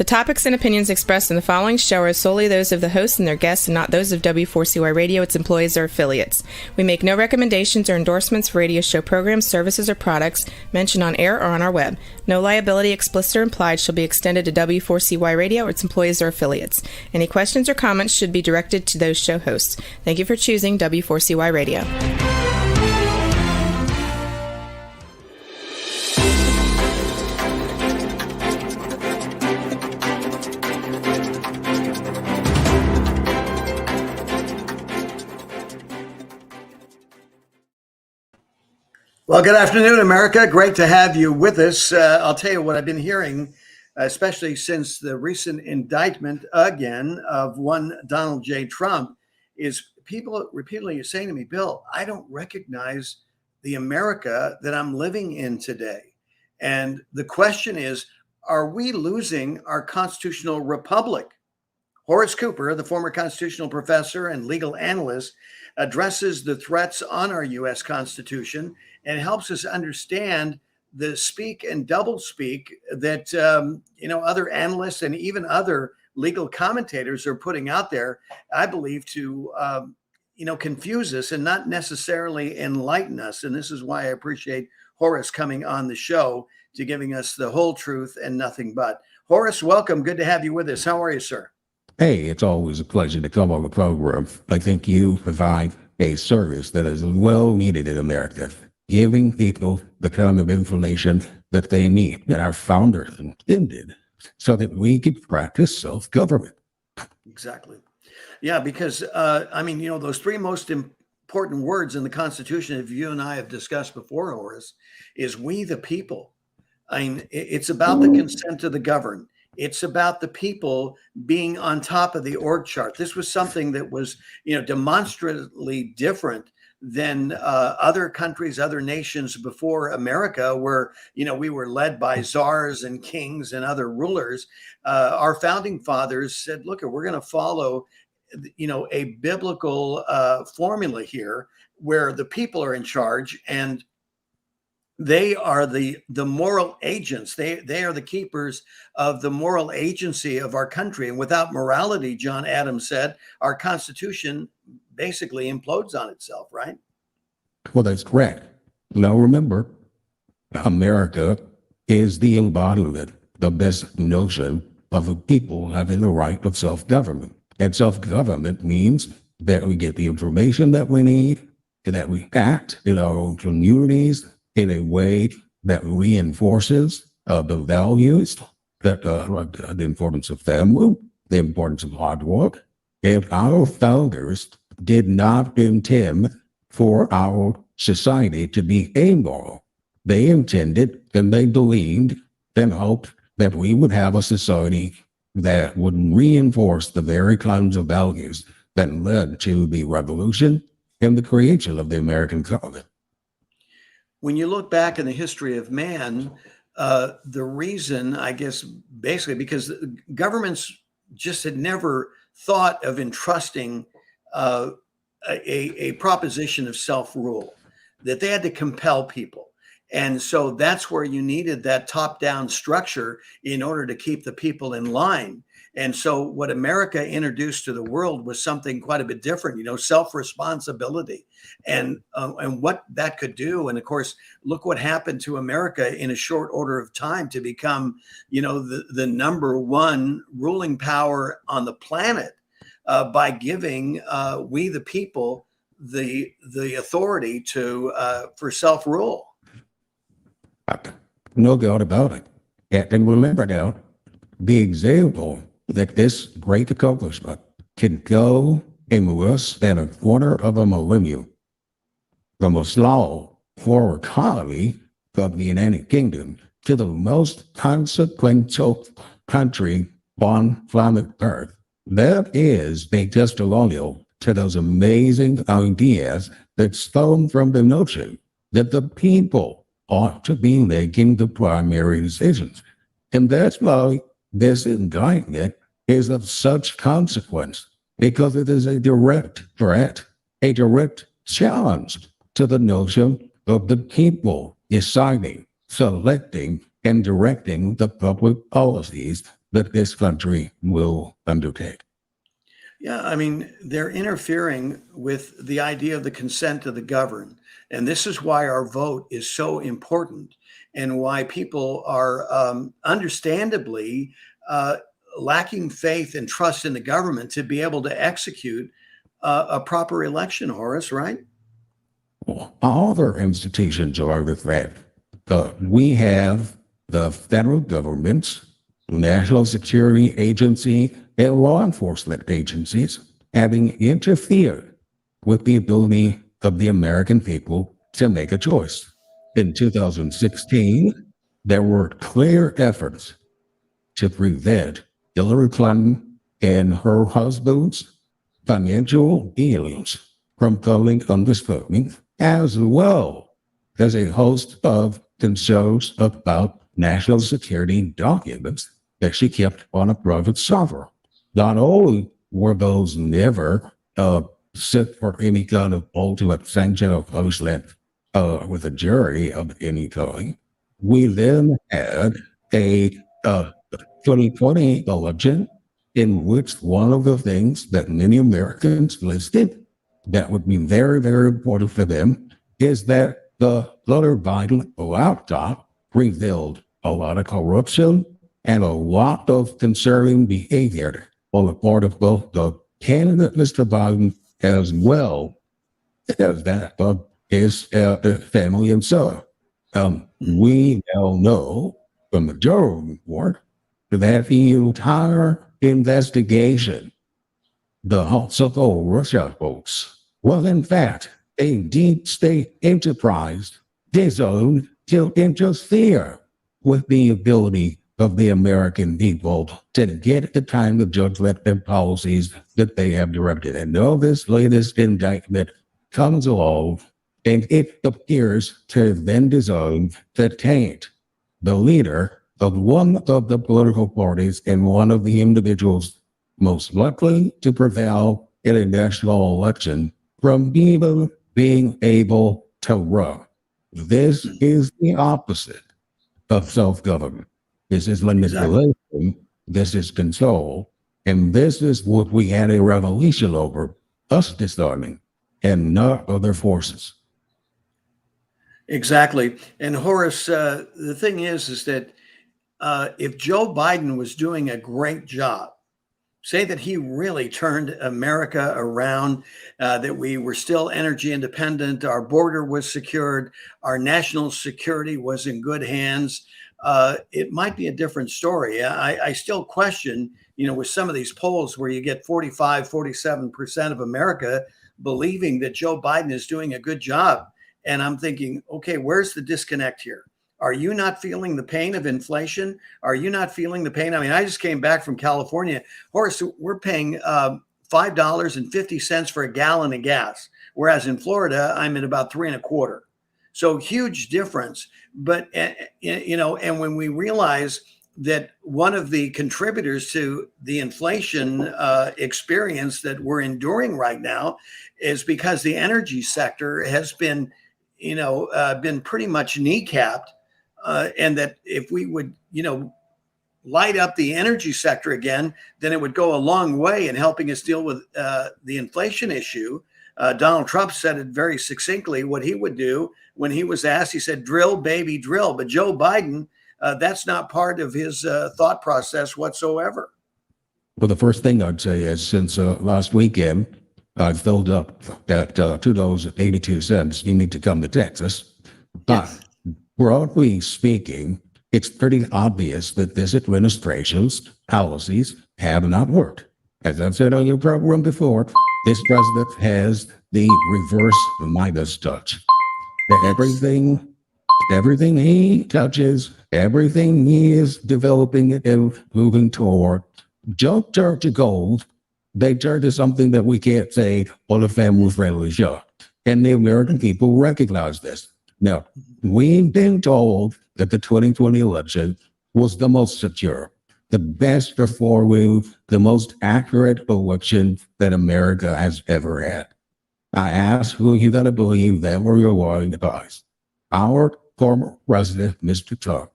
The topics and opinions expressed in the following show are solely those of the hosts and their guests and not those of W4CY Radio, its employees, or affiliates. We make no recommendations or endorsements for radio show programs, services, or products mentioned on air or on our web. No liability, explicit or implied, shall be extended to W4CY Radio or its employees or affiliates. Any questions or comments should be directed to those show hosts. Thank you for choosing W4CY Radio. Well, good afternoon, America. Great to have you with us. I'll tell you what I've been hearing, especially since the recent indictment again of one Donald J. Trump, is people repeatedly saying to me, Bill, I don't recognize the America that I'm living in today. And the question is, are we losing our constitutional republic? Horace Cooper, the former constitutional professor and legal analyst, addresses the threats on our U.S. Constitution and helps us understand the speak and double speak that other analysts and even other legal commentators are putting out there, I believe, to confuse us and not necessarily enlighten us. And this is why I appreciate Horace coming on the show to giving us the whole truth and nothing but. Horace, welcome. Good to have you with us. How are you, sir? Hey, it's always a pleasure to come on the program. I think you provide a service that is well needed in America, giving people the kind of information that they need, that our founders intended, so that we can practice self-government. Exactly. Yeah, because, those three most important words in the Constitution, if you and I have discussed before, Horace, is we the people. I mean, it's about the consent of the governed. It's about the people being on top of the org chart. This was something that was, demonstrably different than other countries, other nations before America, where, we were led by czars and kings and other rulers. Our founding fathers said, look, we're going to follow, a biblical formula here where the people are in charge and they are the moral agents. They are the keepers of the moral agency of our country. And without morality, John Adams said, our Constitution basically implodes on itself, right? Well, that's correct. Now, remember, America is the embodiment, the best notion of the people having the right of self-government. And self-government means that we get the information that we need, and that we act in our own communities in a way that reinforces the values, that the importance of family, the importance of hard work. If our founders did not intend for our society to be amoral, they intended and they believed and hoped that we would have a society that would reinforce the very kinds of values that led to the revolution and the creation of the American colony. When you look back in the history of man, the reason, I guess, basically because governments just had never thought of entrusting a proposition of self-rule, that they had to compel people. And so that's where you needed that top-down structure in order to keep the people in line. And so what America introduced to the world was something quite a bit different, self-responsibility and what that could do. And of course, look what happened to America in a short order of time to become, the number one ruling power on the planet by giving we the people the authority for self-rule. No doubt about it. And remember now, the example that this great accomplishment can go in less than a quarter of a millennium from a small former colony of the United Kingdom to the most consequential country on planet Earth. That is a testimonial to those amazing ideas that stem from the notion that the people ought to be making the primary decisions. And that's why this indictment is of such consequence, because it is a direct threat, a direct challenge to the notion of the people deciding, selecting, and directing the public policies that this country will undertake. Yeah, I mean, they're interfering with the idea of the consent of the governed. And this is why our vote is so important and why people are understandably lacking faith and trust in the government to be able to execute a proper election, Horace, right? All other institutions are the threat. We have the federal government's national security agency and law enforcement agencies having interfered with the ability of the American people to make a choice. In 2016, there were clear efforts to prevent Hillary Clinton and her husband's financial dealings from going undisclosed, as well as a host of concerns about national security documents that she kept on a private server. Not only were those never sent for any kind of ultimate sanction of punishment with a jury of any kind, we then had a 2020 election in which one of the things that many Americans listed that would be very, very important for them is that the Hunter Biden laptop revealed a lot of corruption and a lot of concerning behavior on the part of both the candidate, Mr. Biden, as well as that of his family himself. We now know from the Joe report that the entire investigation, the so-called Russia folks, was in fact a deep state enterprise designed to interfere with the ability of the American people to get the kind of judgment and policies that they have directed. And now this latest indictment comes along and it appears to have been designed to taint the leader of one of the political parties and one of the individuals most likely to prevail in a national election from even being able to run. This is the opposite of self-government. This is manipulation. Exactly. This is control. And this is what we had a revolution over, us disarming, and not other forces. Exactly. And Horace, the thing is that if Joe Biden was doing a great job, say that he really turned America around, that we were still energy independent, our border was secured, our national security was in good hands, it might be a different story. I still question, with some of these polls where you get 45, 47% of America believing that Joe Biden is doing a good job. And I'm thinking, okay, where's the disconnect here? Are you not feeling the pain of inflation? Are you not feeling the pain? I mean, I just came back from California. Horace, we're paying $5.50 for a gallon of gas, whereas in Florida, I'm at about $3.25. So huge difference. But, and when we realize that one of the contributors to the inflation experience that we're enduring right now is because the energy sector has been, been pretty much kneecapped. And that if we would, light up the energy sector again, then it would go a long way in helping us deal with the inflation issue. Donald Trump said it very succinctly what he would do when he was asked. He said, drill, baby, drill. But Joe Biden, that's not part of his thought process whatsoever. Well, the first thing I'd say is since last weekend, I filled up at $2.82. You need to come to Texas. But yes. Broadly speaking, it's pretty obvious that this administration's policies have not worked. As I've said on your program before, this president has the reverse Midas touch. Everything he touches, everything he is developing and moving toward, don't turn to gold. They turn to something that we can't say on a family-friendly show. And the American people recognize this. Now, we've been told that the 2020 election was the most secure, the best performing, the most accurate election that America has ever had. I ask who you gotta believe them or your lying eyes. Our former president, Mr. Trump,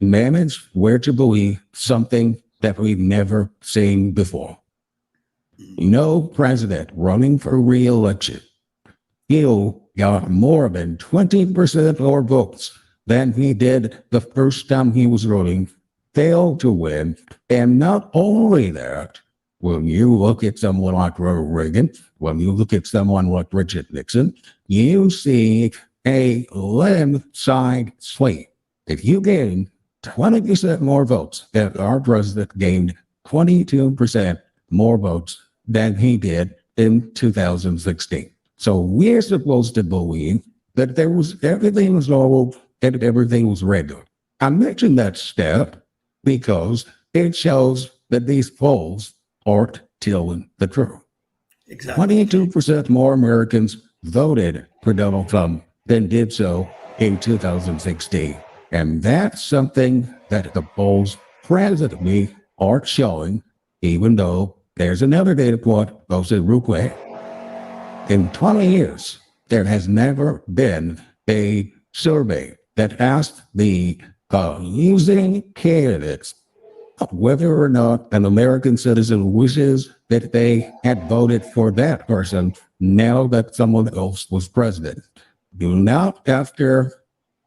managed where to believe something that we've never seen before. No president running for re-election, he'll got more than 20% more votes than he did the first time he was running, failed to win. And not only that, when you look at someone like Ronald Reagan, when you look at someone like Richard Nixon, you see a landslide swing. If you gain 20% more votes, that our president gained 22% more votes than he did in 2016. So we're supposed to believe that everything was normal and everything was regular. I mentioned that step because it shows that these polls aren't telling the truth. Exactly. 22% more Americans voted for Donald Trump than did so in 2016. And that's something that the polls presently aren't showing, even though there's another data point posted real quick. In 20 years, there has never been a survey that asked the losing candidates whether or not an American citizen wishes that they had voted for that person now that someone else was president. Not after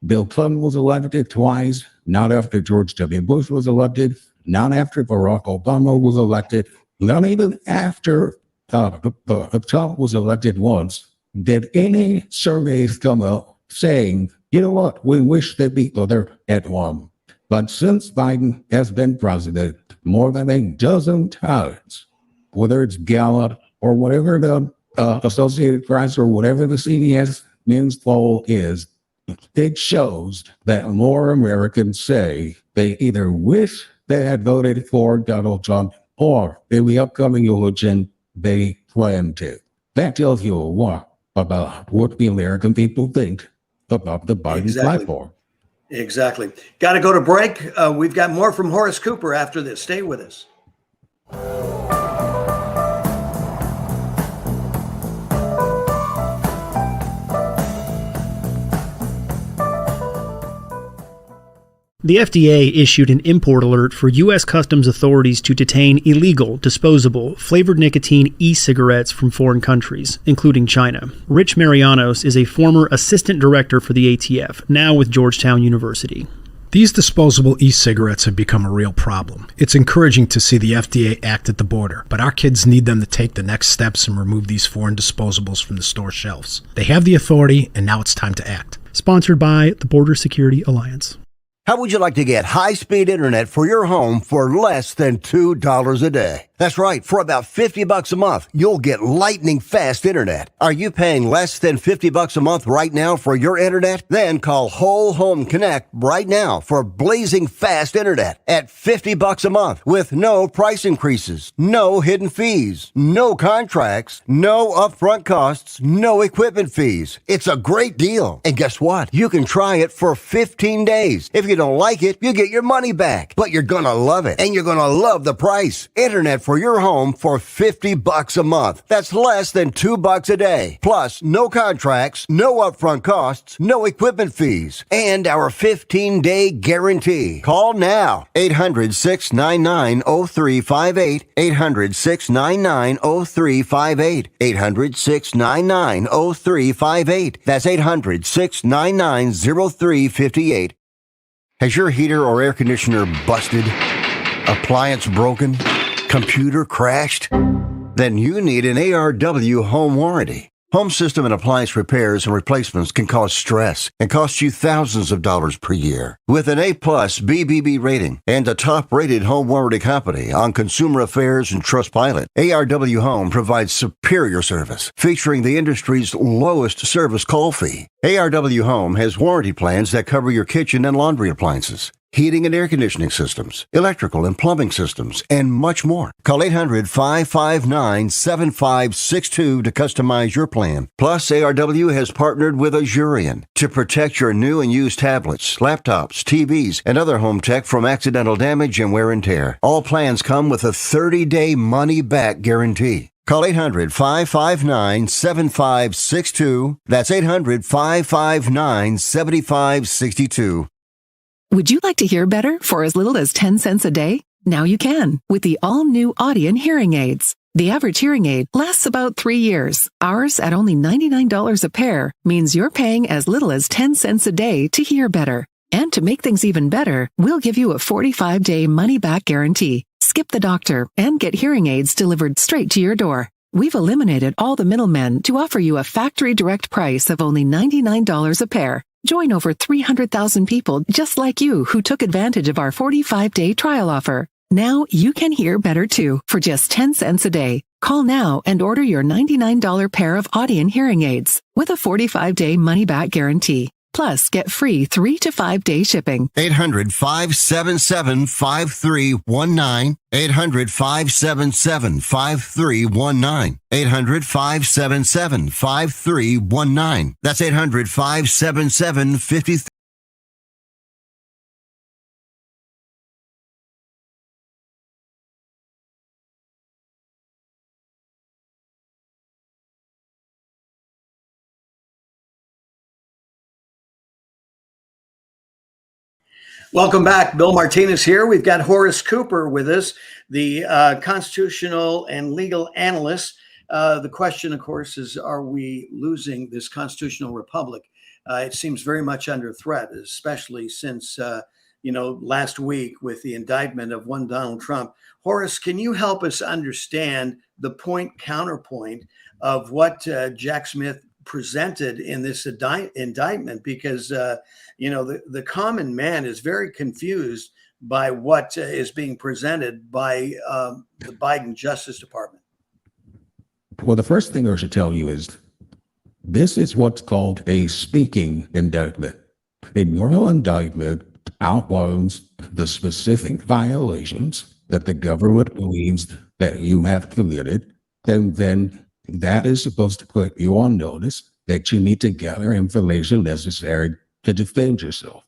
Bill Clinton was elected twice, not after George W. Bush was elected, not after Barack Obama was elected, not even after Trump was elected once, did any surveys come up saying, you know what, we wish that people there had won. But since Biden has been president more than a dozen times, whether it's Gallup or whatever the Associated Press or whatever the CBS News poll is, it shows that more Americans say they either wish they had voted for Donald Trump or in the upcoming election, they plan to. That tells you a lot about what the American people think about the Biden platform. Exactly. Got to go to break. We've got more from Horace Cooper after this. Stay with us. The FDA issued an import alert for U.S. Customs authorities to detain illegal, disposable, flavored nicotine e-cigarettes from foreign countries, including China. Rich Marianos is a former assistant director for the ATF, now with Georgetown University. These disposable e-cigarettes have become a real problem. It's encouraging to see the FDA act at the border, but our kids need them to take the next steps and remove these foreign disposables from the store shelves. They have the authority, and now it's time to act. Sponsored by the Border Security Alliance. How would you like to get high-speed internet for your home for less than $2 a day? That's right. For about $50 a month, you'll get lightning fast internet. Are you paying less than $50 a month right now for your internet? Then call Whole Home Connect right now for blazing fast internet at $50 a month with no price increases, no hidden fees, no contracts, no upfront costs, no equipment fees. It's a great deal. And guess what? You can try it for 15 days. If you don't like it, you get your money back. But you're gonna love it, and you're gonna love the price. Internet for your home for $50 a month. That's less than $2 a day. Plus, no contracts, no upfront costs, no equipment fees, and our 15-day guarantee. Call now. 800-699-0358. 800-699-0358. 800-699-0358. That's 800-699-0358. Has your heater or air conditioner busted? Appliance broken? Computer crashed? Then you need an ARW home warranty. Home system and appliance repairs and replacements can cause stress and cost you thousands of dollars per year. With an A+ BBB rating and a top-rated home warranty company on Consumer Affairs and Trustpilot, ARW Home provides superior service, featuring the industry's lowest service call fee. ARW Home has warranty plans that cover your kitchen and laundry appliances, heating and air conditioning systems, electrical and plumbing systems, and much more. Call 800-559-7562 to customize your plan. Plus, ARW has partnered with Azurian to protect your new and used tablets, laptops, TVs, and other home tech from accidental damage and wear and tear. All plans come with a 30-day money-back guarantee. Call 800-559-7562. That's 800-559-7562. Would you like to hear better for as little as 10 cents a day? Now you can with the all-new Audion hearing aids. The average hearing aid lasts about 3 years. Ours, at only $99 a pair, means you're paying as little as 10 cents a day to hear better. And to make things even better, we'll give you a 45-day money-back guarantee. Skip the doctor and get hearing aids delivered straight to your door. We've eliminated all the middlemen to offer you a factory direct price of only $99 a pair. Join over 300,000 people just like you who took advantage of our 45-day trial offer. Now you can hear better too for just 10 cents a day. Call now and order your $99 pair of Audion hearing aids with a 45-day money-back guarantee. Plus, get free 3 to 5 day shipping. 800-577-5319. 800-577-5319. 800-577-5319. That's 800-577-5319. Welcome back. Bill Martinez here. We've got Horace Cooper with us, the constitutional and legal analyst. The question, of course, is, are we losing this constitutional republic? It seems very much under threat, especially since, last week with the indictment of one Donald Trump. Horace, can you help us understand the counterpoint of what Jack Smith presented in this indictment? Because the common man is very confused by what is being presented by the Biden Justice Department. Well, the first thing I should tell you is this is what's called a speaking indictment. A normal indictment outlines the specific violations that the government believes that you have committed, and then that is supposed to put you on notice that you need to gather information necessary to defend yourself.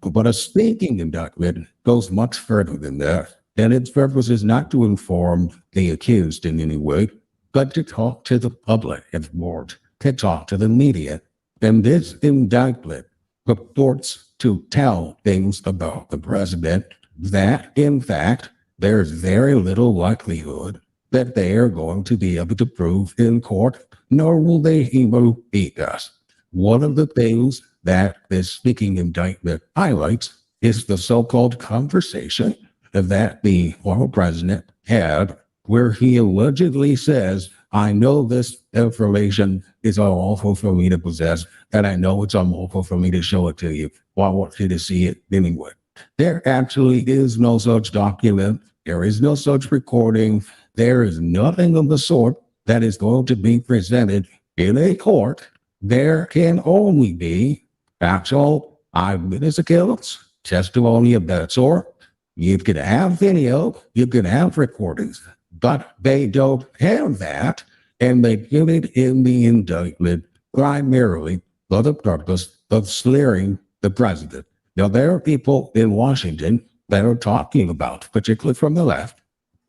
But a speaking indictment goes much further than that, and its purpose is not to inform the accused in any way, but to talk to the public and more, to talk to the media. And this indictment purports to tell things about the president that, in fact, there's very little likelihood that they are going to be able to prove in court, nor will they even beat us. One of the things that this speaking indictment highlights is the so-called conversation that the former president had where he allegedly says, I know this information is unlawful for me to possess, and I know it's unlawful for me to show it to you. Well, I want you to see it anyway. There actually is no such document. There is no such recording. There is nothing of the sort that is going to be presented in a court. There can only be actual eyewitness accounts, testimony of that sort. You could have video, you could have recordings, but they don't have that, and they give it in the indictment primarily for the purpose of slaring the president. Now, there are people in Washington that are talking about, particularly from the left,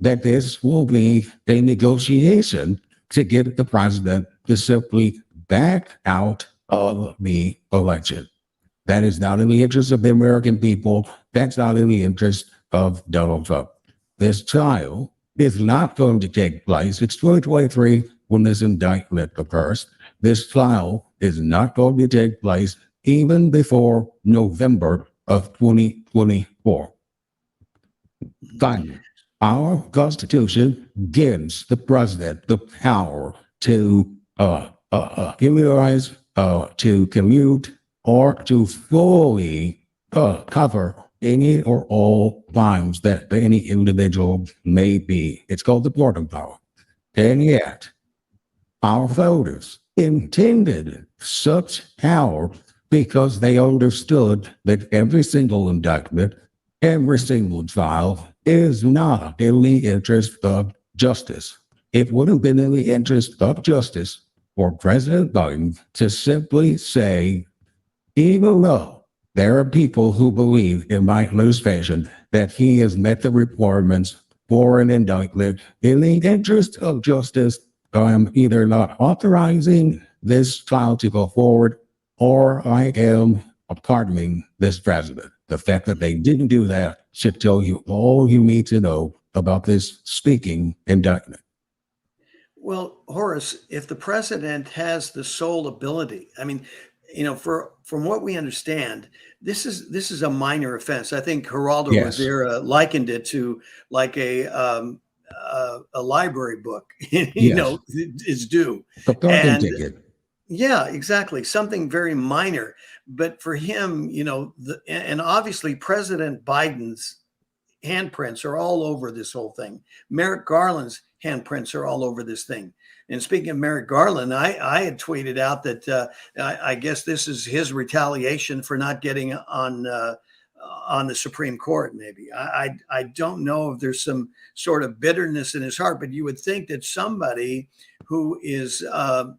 that this will be a negotiation to get the president to simply back out of the election. That is not in the interest of the American people. That's not in the interest of Donald Trump. This trial is not going to take place. It's 2023 when this indictment occurs. This trial is not going to take place even before November of 2024. Finally, our Constitution gives the president the power to immunize, to commute, or to fully cover any or all crimes that any individual may be. It's called the pardon power. And yet, our voters intended such power because they understood that every single indictment, every single trial is not in the interest of justice. It would have been in the interest of justice for President Biden to simply say, even though there are people who believe in my loose fashion that he has met the requirements for an indictment in the interest of justice, I'm either not authorizing this trial to go forward or I am pardoning this president. The fact that they didn't do that should tell you all you need to know about this speaking indictment. Well, Horace, if the president has the sole ability, I mean, from what we understand, this is a minor offense. I think Geraldo Yes. Rivera likened it to like a library book, Yes. is due. The parking And ticket. yeah, exactly. Something very minor. But for him, and obviously President Biden's handprints are all over this whole thing. Merrick Garland's handprints are all over this thing. And speaking of Merrick Garland, I had tweeted out that I guess this is his retaliation for not getting on the Supreme Court. Maybe I don't know if there's some sort of bitterness in his heart, but you would think that somebody who is a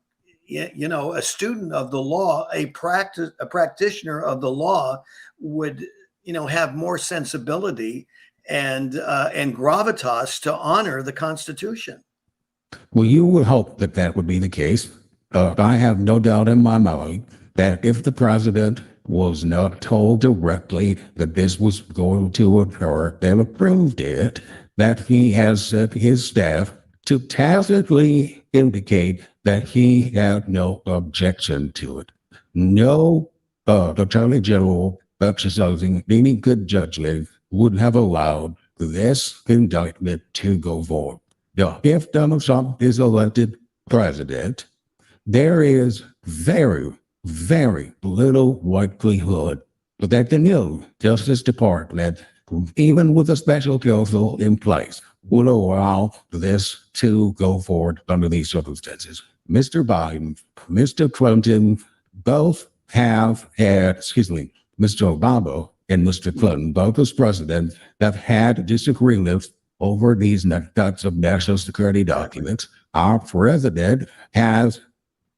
student of the law, a practitioner of the law, would have more sensibility and gravitas to honor the Constitution. Well, you would hope that that would be the case. I have no doubt in my mind that if the president was not told directly that this was going to occur and approved it, that he has set his staff to tacitly indicate that he had no objection to it. No attorney general exercising any good judgment would have allowed this indictment to go forward. Now, if Donald Trump is elected president, there is very, very little likelihood that the new Justice Department, even with a special counsel in place, would allow this to go forward under these circumstances. Mr. Biden, Mr. Clinton, both have had, Mr. Obama and Mr. Clinton, both as president, have had disagreements over these types of national security documents. Our president has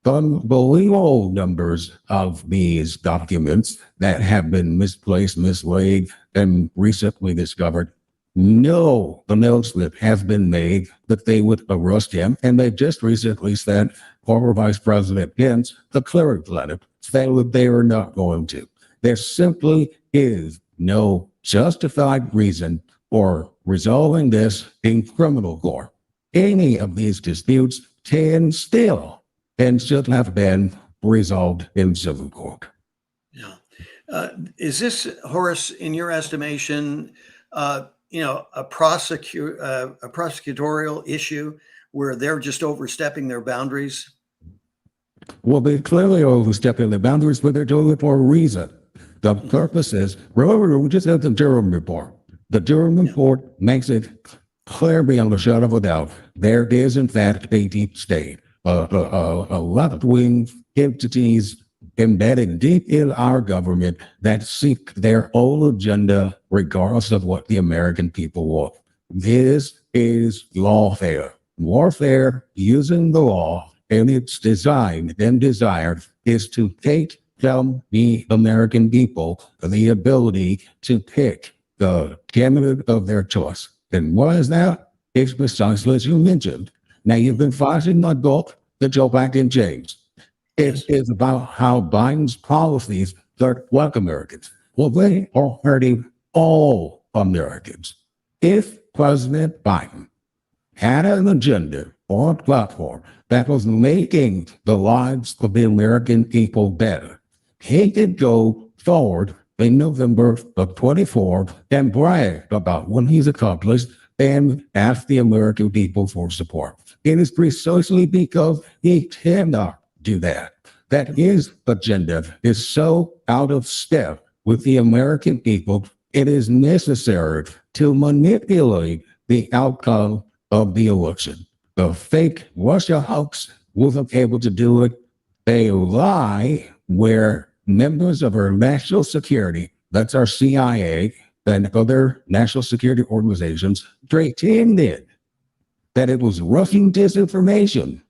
unbelievable numbers of these documents that have been misplaced, mislaid, and recently discovered. No announcement has been made that they would arrest him, and they just recently sent former Vice President Pence the clearing letter saying that they are not going to. There simply is no justified reason for resolving this in criminal court. Any of these disputes can still and should have been resolved in civil court. Yeah. Is this, Horace, in your estimation, a prosecutorial issue where they're just overstepping their boundaries? Well, they clearly are overstepping the boundaries, but they're doing it for a reason. The purpose is, remember, we just had the Durham report. The Durham report makes it clear beyond a shadow of a doubt there is, in fact, a deep state, a left-wing entities embedded deep in our government that seek their own agenda regardless of what the American people want. This is lawfare. Warfare using the law, and its design and desire is to take from the American people the ability to pick the candidate of their choice. And what is that? It's precisely as you mentioned. Now, you've been fighting my book, the Joe Biden James. It is about how Biden's policies hurt Black Americans. Well, they are hurting all Americans. If President Biden had an agenda or a platform that was making the lives of the American people better, he could go forward in November of 24 and brag about what he's accomplished and ask the American people for support. It is precisely because he cannot do that his agenda is so out of step with the American people, it is necessary to manipulate the outcome of the election. The fake Russia hoax wasn't able to do it. They lie where members of our national security, that's our CIA and other national security organizations, pretended that it was Russian disinformation,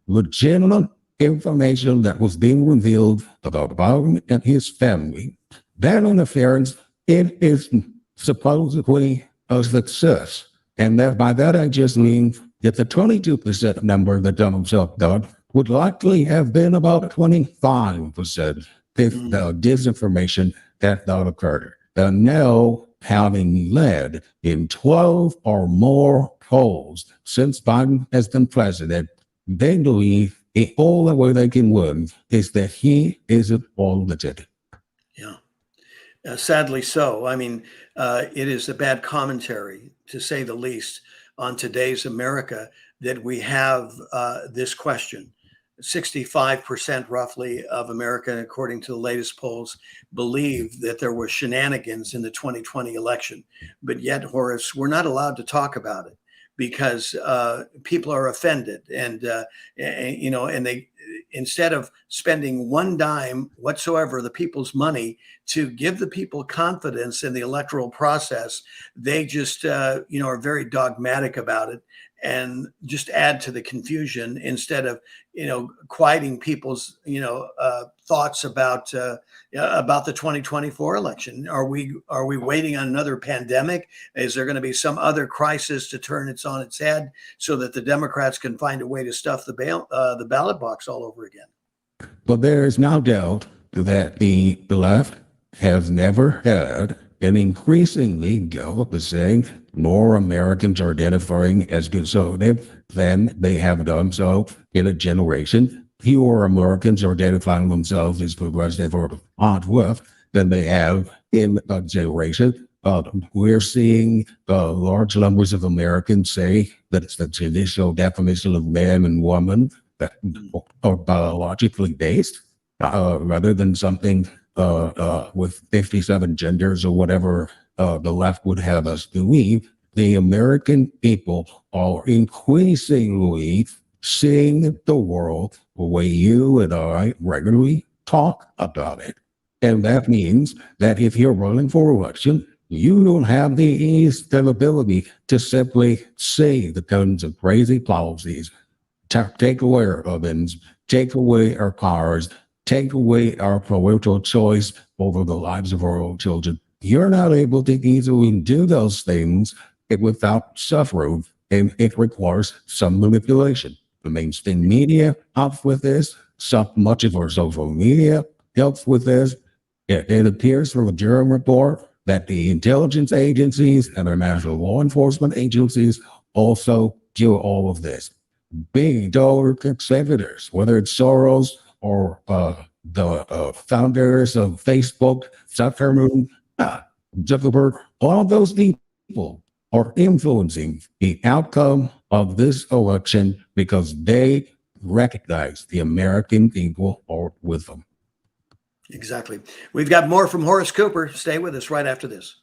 legitimate information that was being revealed about Biden and his family. That interference, it is supposedly a success. And that by that I just mean that the 22% number that Donald Trump got would likely have been about 25% if the disinformation had not occurred. now having led in 12 or more polls since Biden has been president, they believe the only way they can win is that he isn't elected. Yeah. Sadly so. I mean, it is a bad commentary, to say the least, on today's America that we have this question. 65% roughly of America, according to the latest polls, believe that there were shenanigans in the 2020 election. But yet, Horace, we're not allowed to talk about it because people are offended. And they, instead of spending one dime whatsoever, the people's money, to give the people confidence in the electoral process, they just, are very dogmatic about it and just add to the confusion instead of, quieting people's, thoughts about the 2024 election. Are we waiting on another pandemic? Is there going to be some other crisis to turn it on its head so that the Democrats can find a way to stuff the ballot box all over again? But there is no doubt that the left has never had an increasingly go the saying more Americans are identifying as conservative than they have done so in a generation. Fewer Americans are identifying themselves as progressive or on left than they have in a generation. We're seeing large numbers of Americans say that it's the traditional definition of man and woman that are biologically based, rather than something with 57 genders or whatever the left would have us believe. The American people are increasingly seeing the world the way you and I regularly talk about it. And that means that if you're running for election, you don't have the ease and ability to simply say the kinds of crazy policies, take away our ovens, take away our cars, take away our parental choice over the lives of our own children. You're not able to easily do those things without suffering, and it requires some manipulation. The mainstream media helps with this. Much of our social media helps with this. It appears from a Durham report that the intelligence agencies and our national law enforcement agencies also do all of this. Big dollar contributors, whether it's Soros or the founders of Facebook, Zuckerberg, all of those people are influencing the outcome of this election because they recognize the American people are with them. Exactly. We've got more from Horace Cooper. Stay with us right after this.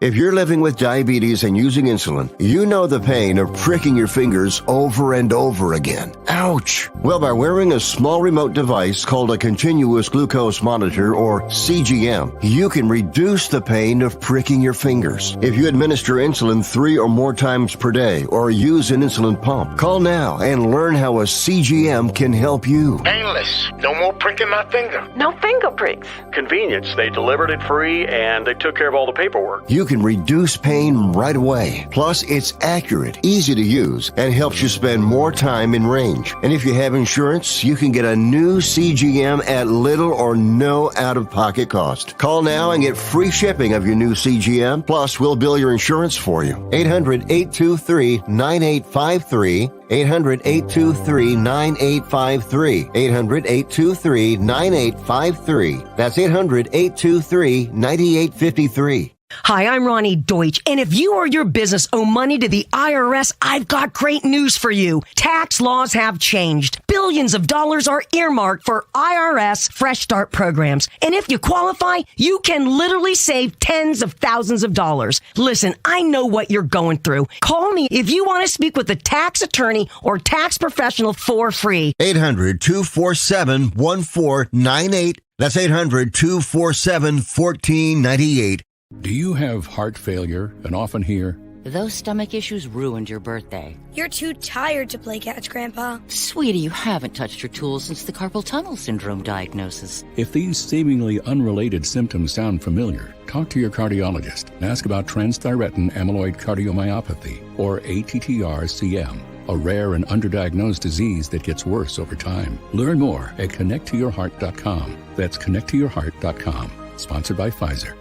If you're living with diabetes and using insulin, you know the pain of pricking your fingers over and over again. Ouch! Well, by wearing a small remote device called a continuous glucose monitor, or CGM, you can reduce the pain of pricking your fingers. If you administer insulin 3 or more times per day or use an insulin pump, call now and learn how a CGM can help you. Painless. No more pricking my finger. No finger pricks. Convenience. They delivered it free and they took care of all the paperwork. You can reduce pain right away. Plus, it's accurate, easy to use, and helps you spend more time in range. And if you have insurance, you can get a new CGM at little or no out-of-pocket cost. Call now and get free shipping of your new CGM. Plus, we'll bill your insurance for you. 800-823-9853. 800-823-9853. 800-823-9853. That's 800-823-9853. Hi, I'm Ronnie Deutsch, and if you or your business owe money to the IRS, I've got great news for you. Tax laws have changed. Billions of dollars are earmarked for IRS Fresh Start programs. And if you qualify, you can literally save tens of thousands of dollars. Listen, I know what you're going through. Call me if you want to speak with a tax attorney or tax professional for free. 800-247-1498. That's 800-247-1498. Do you have heart failure and often hear, Those stomach issues ruined your birthday. You're too tired to play catch, Grandpa. Sweetie, you haven't touched your tools since the carpal tunnel syndrome diagnosis. If these seemingly unrelated symptoms sound familiar, talk to your cardiologist and ask about transthyretin amyloid cardiomyopathy, or ATTR-CM, a rare and underdiagnosed disease that gets worse over time. Learn more at connecttoyourheart.com. That's connecttoyourheart.com. Sponsored by Pfizer.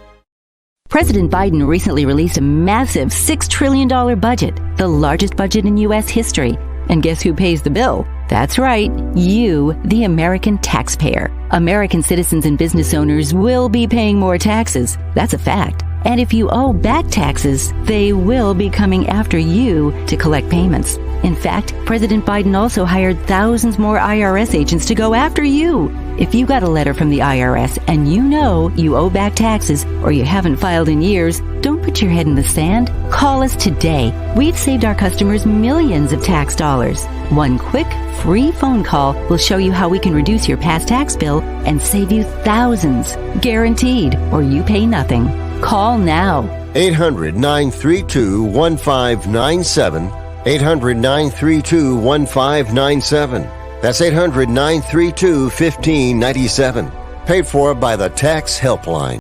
President Biden recently released a massive $6 trillion budget, the largest budget in U.S. history. And guess who pays the bill? That's right, you, the American taxpayer. American citizens and business owners will be paying more taxes. That's a fact. And if you owe back taxes, they will be coming after you to collect payments. In fact, President Biden also hired thousands more IRS agents to go after you. If you got a letter from the IRS and you know you owe back taxes or you haven't filed in years, don't put your head in the sand. Call us today. We've saved our customers millions of tax dollars. One quick, free phone call will show you how we can reduce your past tax bill and save you thousands. Guaranteed, or you pay nothing. Call now. 800-932-1597. 800-932-1597. That's 800-932-1597. Paid for by the Tax Helpline.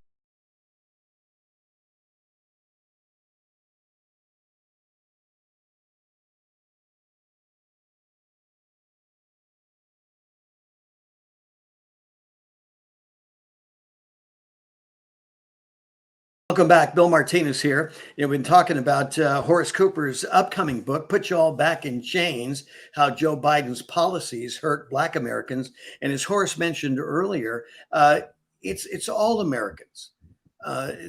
Welcome back. Bill Martinez here. We've been talking about Horace Cooper's upcoming book, Put You All Back in Chains, How Joe Biden's Policies Hurt Black Americans. And as Horace mentioned earlier, it's all Americans.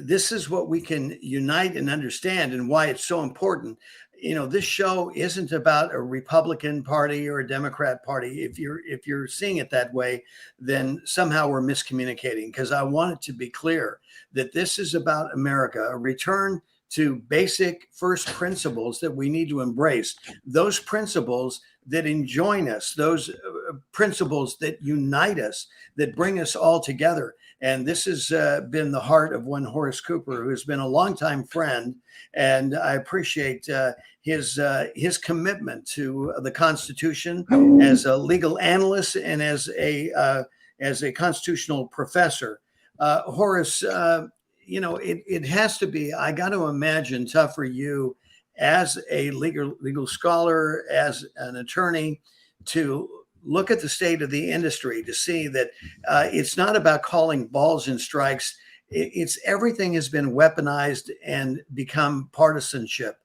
This is what we can unite and understand and why it's so important. This show isn't about a Republican Party or a Democrat Party. If you're seeing it that way, then somehow we're miscommunicating, because I want it to be clear that this is about America, a return to basic first principles that we need to embrace, those principles that enjoin us, those principles that unite us, that bring us all together. And this has been the heart of one Horace Cooper, who has been a longtime friend. And I appreciate his commitment to the Constitution as a legal analyst and as a constitutional professor. Horace, it has to be, I got to imagine, tough for you as a legal scholar, as an attorney, to look at the state of the industry, to see that it's not about calling balls and strikes. It's everything has been weaponized and become partisanship.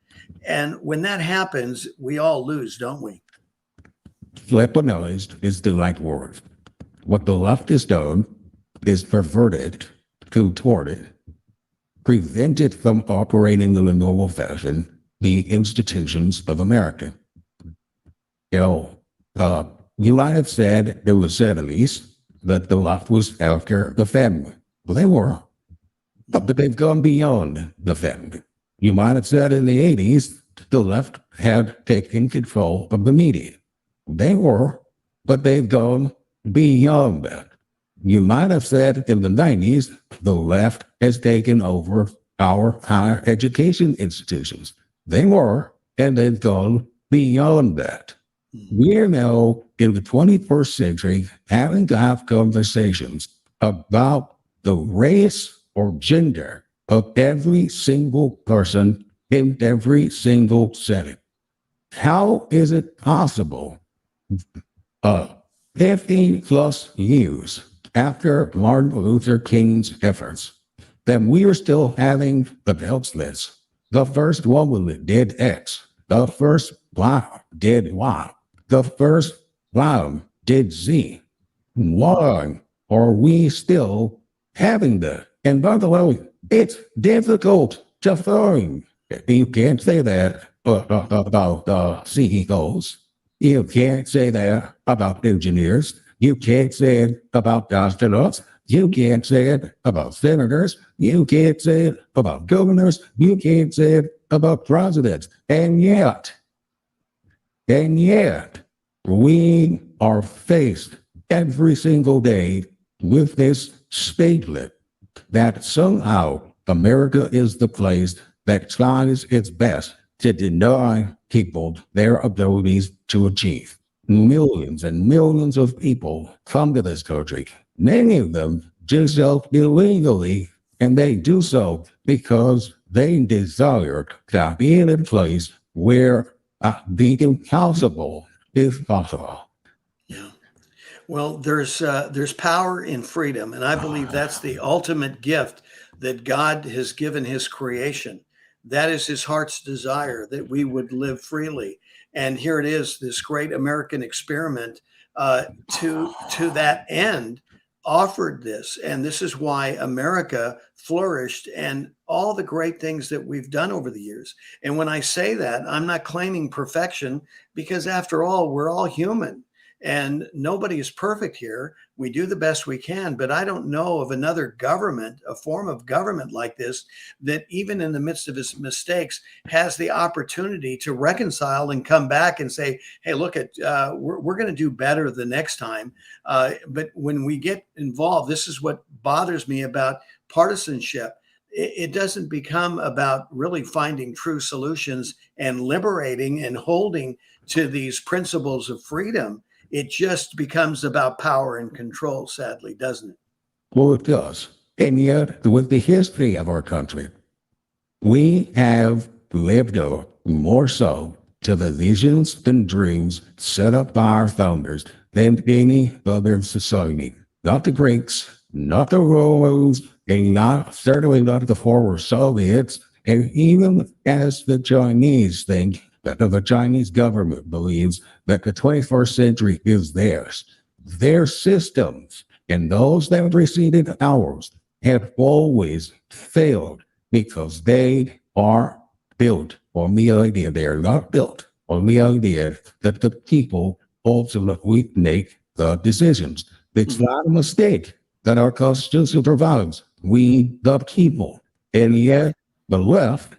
And when that happens, we all lose, don't we? Weaponized is the right word. What the left has done is perverted, contorted, prevented from operating in a normal fashion the institutions of America. You might have said in the 70s that the left was after the family. Well, they were, but they've gone beyond the family. You might have said in the 80s the left had taken control of the media. They were, but they've gone beyond that. You might have said in the 90s the left has taken over our higher education institutions. They were, and they've gone beyond that. We're now in the 21st century having to have conversations about the race or gender of every single person in every single setting. How is it possible 50 plus years after Martin Luther King's efforts that we are still having the belt slits? The first woman that did X, the first Black did Y, the first Brown did Z. Why are we still having that? And by the way, it's difficult to find. You can't say that about CEOs. You can't say that about engineers. You can't say it about astronauts. You can't say it about senators. You can't say it about governors. You can't say it about presidents. And yet, we are faced every single day with this statement that somehow America is the place that tries its best to deny people their abilities to achieve. Millions and millions of people come to this country. Many of them do so illegally, and they do so because they desire to be in a place where the impossible is possible. Yeah. Well, there's power in freedom, and I believe that's the ultimate gift that God has given his creation. That is his heart's desire, that we would live freely. And here it is, this great American experiment to that end offered this. And this is why America flourished and all the great things that we've done over the years. And when I say that, I'm not claiming perfection, because after all, we're all human. And nobody is perfect here. We do the best we can, but I don't know of another government, a form of government like this, that even in the midst of its mistakes has the opportunity to reconcile and come back and say, hey, look, we're going to do better the next time. But when we get involved, this is what bothers me about partisanship. It doesn't become about really finding true solutions and liberating and holding to these principles of freedom. It just becomes about power and control, sadly, doesn't it? Well, it does. And yet, with the history of our country, we have lived up more so to the visions and dreams set up by our founders than any other society. Not the Greeks, not the Romans, and certainly not the former Soviets, and even as the Chinese think that the Chinese government believes that the 21st century is theirs. Their systems and those that preceded ours have always failed because they are built on the idea, they are not built on the idea that the people ultimately make the decisions. It's not a mistake that our Constitution provides. We, the people, and yet the left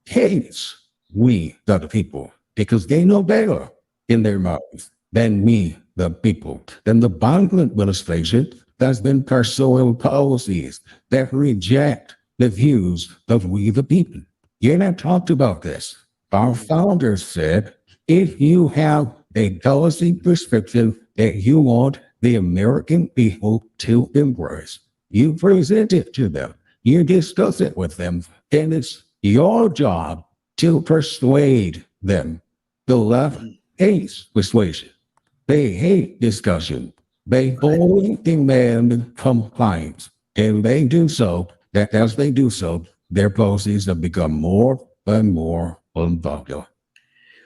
hates we, the people, because they know better in their minds than we, the people. Then the Biden administration has been pursuing policies that reject the views of we, the people. You and I talked about this. Our founders said, if you have a policy prescription that you want the American people to embrace, you present it to them, you discuss it with them, and it's your job to persuade them. The left hates persuasion. They hate discussion. They only demand compliance. And they do so, that as they do so, their policies have become more and more unpopular.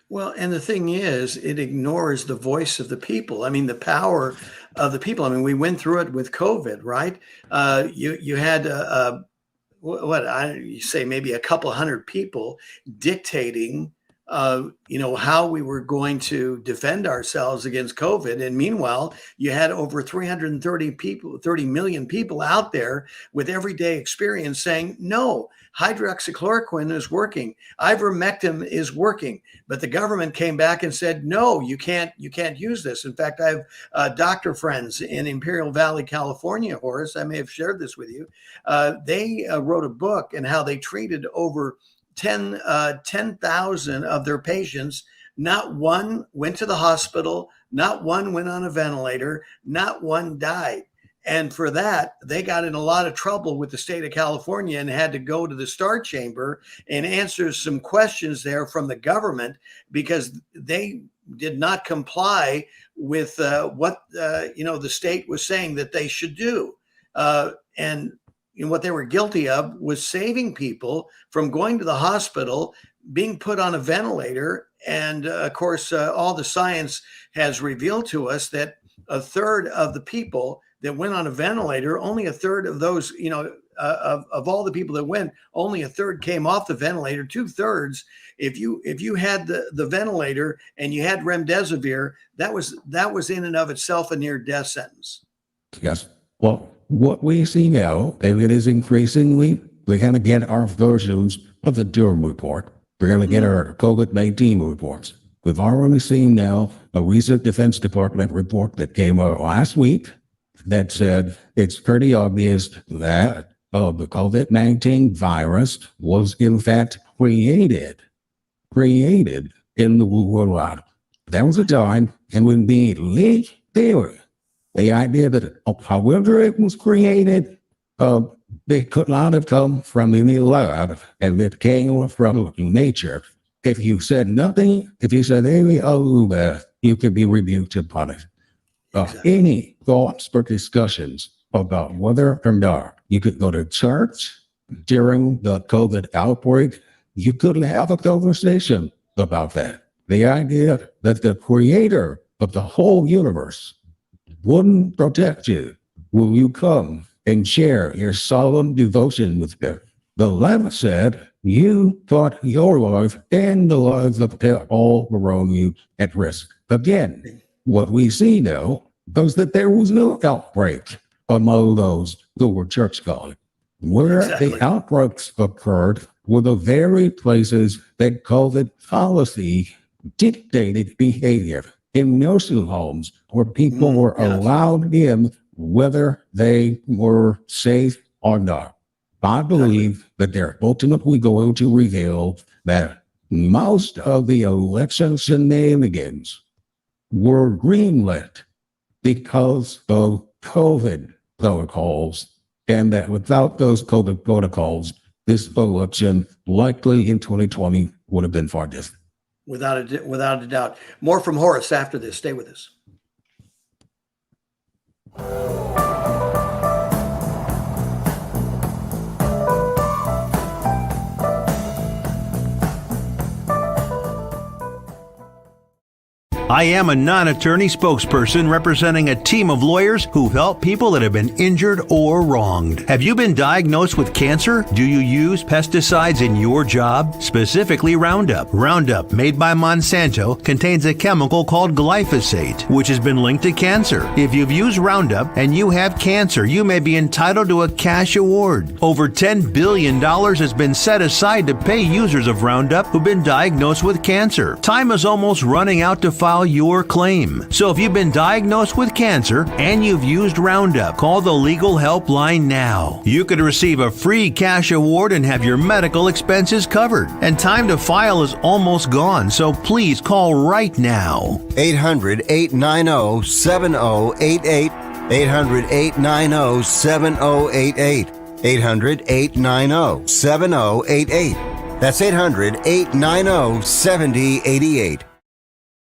Well, and the thing is, it ignores the voice of the people. I mean, the power of the people. I mean, we went through it with COVID, right? You had you say maybe a couple hundred people dictating, how we were going to defend ourselves against COVID. And meanwhile, you had over 30 million people out there with everyday experience saying, no, hydroxychloroquine is working. Ivermectin is working. But the government came back and said, no, you can't use this. In fact, I have doctor friends in Imperial Valley, California, Horace. I may have shared this with you. They wrote a book and how they treated over 10,000 of their patients. Not one went to the hospital. Not one went on a ventilator. Not one died. And for that, they got in a lot of trouble with the state of California and had to go to the Star Chamber and answer some questions there from the government because they did not comply with what the state was saying that they should do. And what they were guilty of was saving people from going to the hospital, being put on a ventilator. And of course, all the science has revealed to us that a third of the people that went on a ventilator, only a third of those, of all the people that went, only a third came off the ventilator. 2/3, if you had the ventilator and you had remdesivir, that was in and of itself a near death sentence. Yes. Well, what we see now, and it is increasingly, we're going to get our versions of the Durham report. We're going to get our COVID-19 reports. We've already seen now a recent Defense Department report that came out last week that said it's pretty obvious that the COVID-19 virus was in fact created in the Wuhan. There was a time and when the elite theory, the idea that however it was created, it could not have come from any lab, and it came from nature. If you said nothing, if you said any other, you could be rebuked upon it. Any thoughts or discussions about whether or not you could go to church during the COVID outbreak, you couldn't have a conversation about that. The idea that the creator of the whole universe wouldn't protect you when you come and share your solemn devotion with him. The lab said you put your life and the lives of all around you at risk. Again, what we see now is that there was no outbreak among those who were church-going. Where the outbreaks occurred were the very places that COVID policy dictated behavior. In nursing homes, where people were allowed in whether they were safe or not. I believe that they're ultimately going to reveal that most of the election shenanigans were greenlit because of COVID protocols, and that without those COVID protocols, this election likely in 2020 would have been far different. Without a doubt. More from Horace after this. Stay with us. I am a non-attorney spokesperson representing a team of lawyers who help people that have been injured or wronged. Have you been diagnosed with cancer? Do you use pesticides in your job? Specifically Roundup. Roundup, made by Monsanto, contains a chemical called glyphosate, which has been linked to cancer. If you've used Roundup and you have cancer, you may be entitled to a cash award. Over $10 billion has been set aside to pay users of Roundup who've been diagnosed with cancer. Time is almost running out to file your claim. So if you've been diagnosed with cancer and you've used Roundup, call the legal helpline now. You could receive a free cash award and have your medical expenses covered. And time to file is almost gone, so please call right now. 800-890-7088. 800-890-7088. 800-890-7088. That's 800-890-7088.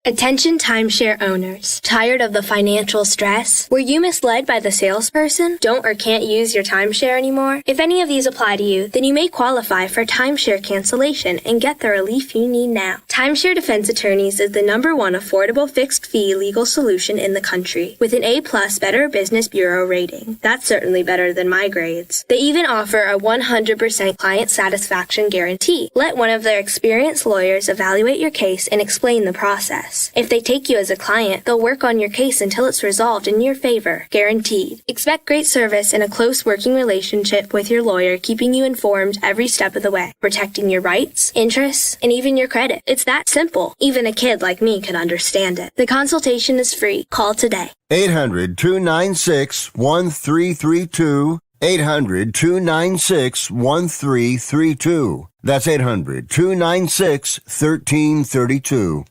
Attention timeshare owners. Tired of the financial stress? Were you misled by the salesperson? Don't or can't use your timeshare anymore? If any of these apply to you, then you may qualify for timeshare cancellation and get the relief you need now. Timeshare Defense Attorneys is the #1 affordable fixed fee legal solution in the country with an A+ Better Business Bureau rating. That's certainly better than my grades. They even offer a 100% client satisfaction guarantee. Let one of their experienced lawyers evaluate your case and explain the process. If they take you as a client, they'll work on your case until it's resolved in your favor, guaranteed. Expect great service and a close working relationship with your lawyer, keeping you informed every step of the way, protecting your rights, interests, and even your credit. It's that simple. Even a kid like me could understand it. The consultation is free. Call today. 800-296-1332. 800-296-1332. That's 800-296-1332.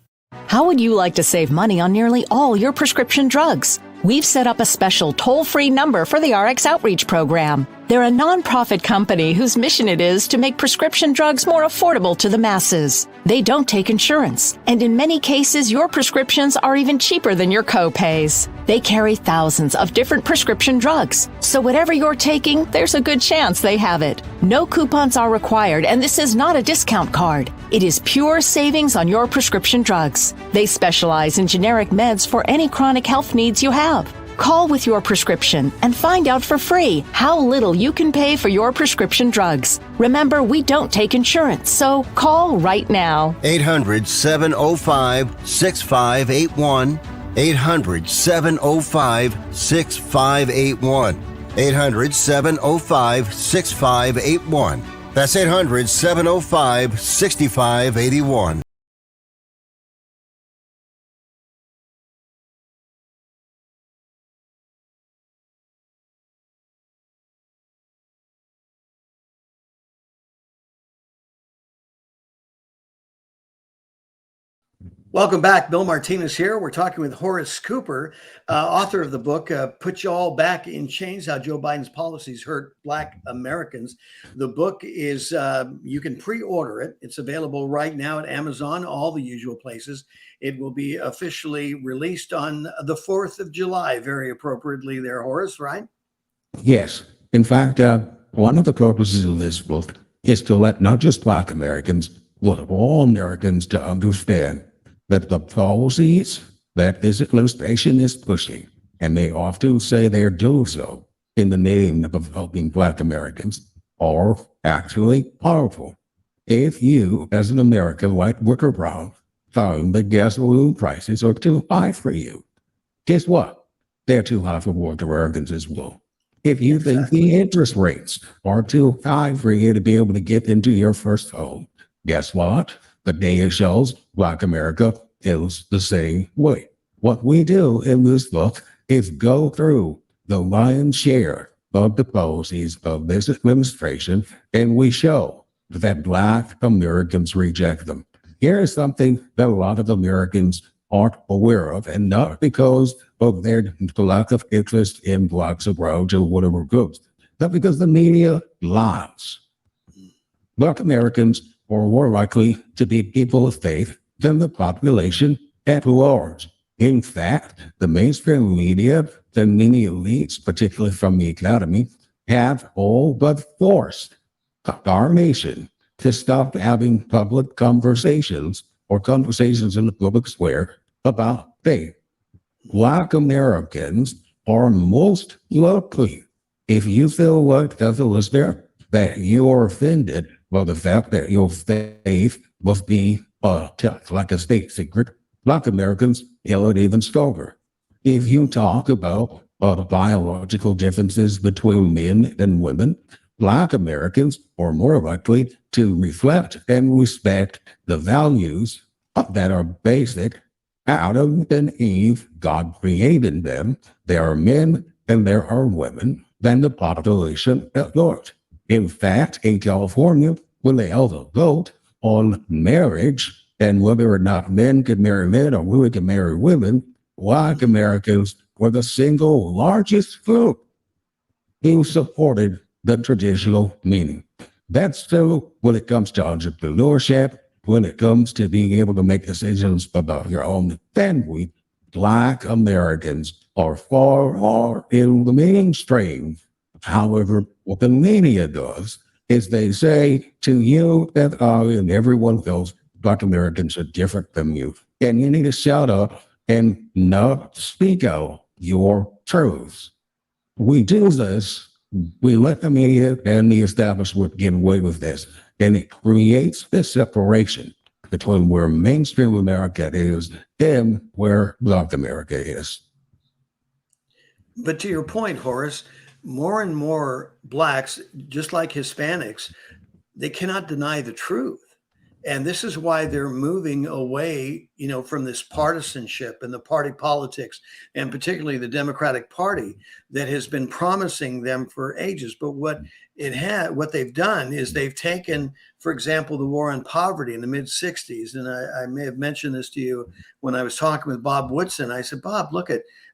How would you like to save money on nearly all your prescription drugs? We've set up a special toll-free number for the RX Outreach Program. They're a nonprofit company whose mission it is to make prescription drugs more affordable to the masses. They don't take insurance, and in many cases, your prescriptions are even cheaper than your co-pays. They carry thousands of different prescription drugs, so whatever you're taking, there's a good chance they have it. No coupons are required, and this is not a discount card. It is pure savings on your prescription drugs. They specialize in generic meds for any chronic health needs you have. Call with your prescription and find out for free how little you can pay for your prescription drugs. Remember, we don't take insurance, so call right now. 800-705-6581. 800-705-6581. 800-705-6581. That's 800-705-6581. Welcome back. Bill Martinez here. We're talking with Horace Cooper, author of the book, Put You All Back in Chains, How Joe Biden's Policies Hurt Black Americans. The book is, you can pre-order it. It's available right now at Amazon, all the usual places. It will be officially released on the 4th of July, very appropriately there, Horace, right? Yes. In fact, one of the purposes of this book is to let not just Black Americans, but all Americans to understand that the policies that this administration is pushing, and they often say they're doing so in the name of helping Black Americans, are actually powerful. If you, as an American, like Wicker Brown, found that gasoline prices are too high for you, guess what? They're too high for Black Americans as well. If you think the interest rates are too high for you to be able to get into your first home, guess what? The data shows Black America is the same way. What we do in this book is go through the lion's share of the policies of this administration, and we show that Black Americans reject them. Here is something that a lot of Americans aren't aware of, and not because of their lack of interest in Blacks or Browns or whatever groups, but because the media lies. Black Americans are more likely to be people of faith than the population at large. In fact, the mainstream media and many elites, particularly from the academy, have all but forced our nation to stop having public conversations or conversations in the public square about faith. Black Americans are most likely, if you feel like as a listener that you are offended by the fact that your faith must be kept like a state secret, Black Americans feel it even stronger. If you talk about biological differences between men and women, Black Americans are more likely to reflect and respect the values that are basic. Adam and Eve, God created them. There are men and there are women than the population at large. In fact, in California, when they held a vote on marriage and whether or not men could marry men or women could marry women, Black Americans were the single largest group who supported the traditional meaning. That's true when it comes to entrepreneurship, when it comes to being able to make decisions about your own family. Black Americans are far more in the mainstream. However, what the media does is they say to you and I and everyone else, Black Americans are different from you. And you need to shut up and not speak out your truths. We do this, we let the media and the establishment get away with this. And it creates this separation between where mainstream America is and where Black America is. But to your point, Horace, more and more Blacks, just like Hispanics, they cannot deny the truth. And this is why they're moving away, from this partisanship and the party politics, and particularly the Democratic Party that has been promising them for ages. But what they've done is they've taken, for example, the war on poverty in the mid 60s. And I may have mentioned this to you when I was talking with Bob Woodson. I said, Bob, look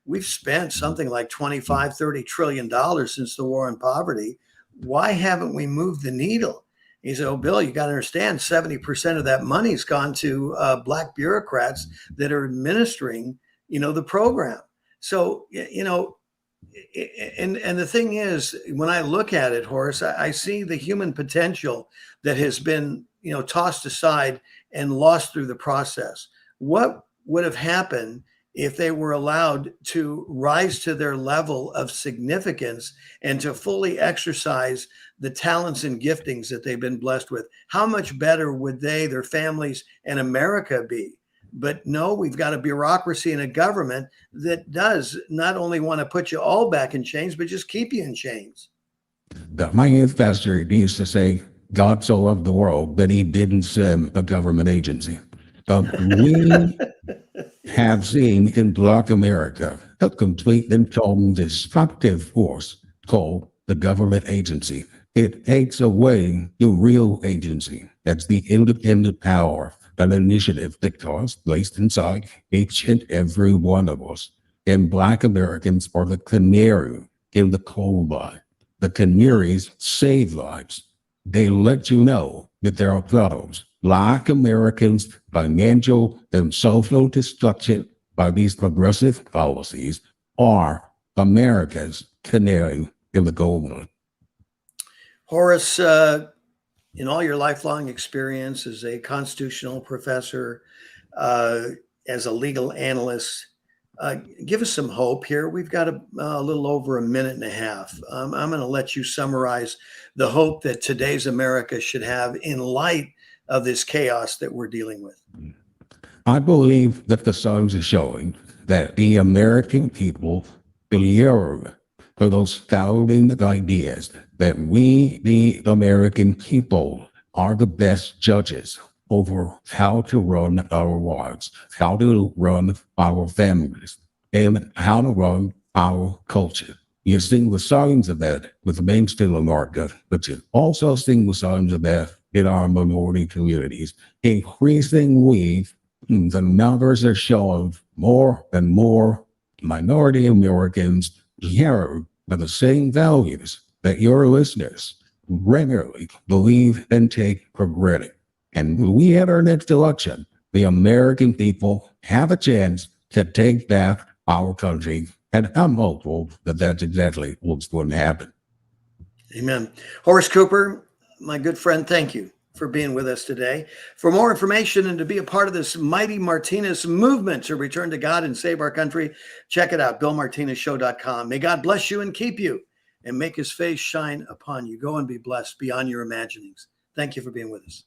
we've spent something like $25-30 trillion since the war on poverty. Why haven't we moved the needle? He said, oh, Bill, you got to understand 70% of that money's gone to Black bureaucrats that are administering, the program. So, and the thing is, when I look at it, Horace, I see the human potential that has been, tossed aside and lost through the process. What would have happened if they were allowed to rise to their level of significance and to fully exercise the talents and giftings that they've been blessed with? How much better would they, their families, and America be? But no, we've got a bureaucracy and a government that does not only want to put you all back in chains, but just keep you in chains. My youth pastor used to say, God so loved the world that he didn't send a government agency. We have seen in Black America a complete and total destructive force called the government agency. It takes away the real agency. That's the independent power an initiative that was placed inside each and every one of us. And Black Americans are the canary in the coal mine. The canaries save lives. They let you know that there are those Black Americans' financial and social destruction by these progressive policies are America's canary in the coal mine. Horace, in all your lifelong experience as a constitutional professor, as a legal analyst, give us some hope here. We've got a little over a minute and a half. I'm going to let you summarize the hope that today's America should have in light of this chaos that we're dealing with. I believe that the signs are showing that the American people yearn for those founding ideas that we, the American people, are the best judges over how to run our lives, how to run our families, and how to run our culture. You're seeing the signs of that with the mainstream America, but you're also seeing the signs of that in our minority communities. Increasingly, the numbers are showing more and more minority Americans here for the same values that your listeners regularly believe and take for granted. And when we have our next election, the American people have a chance to take back our country. And I'm hopeful that that's exactly what's going to happen. Amen. Horace Cooper, my good friend, thank you for being with us today. For more information and to be a part of this mighty Martinez movement to return to God and save our country, check it out, BillMartinezShow.com. May God bless you and keep you and make his face shine upon you. Go and be blessed beyond your imaginings. Thank you for being with us.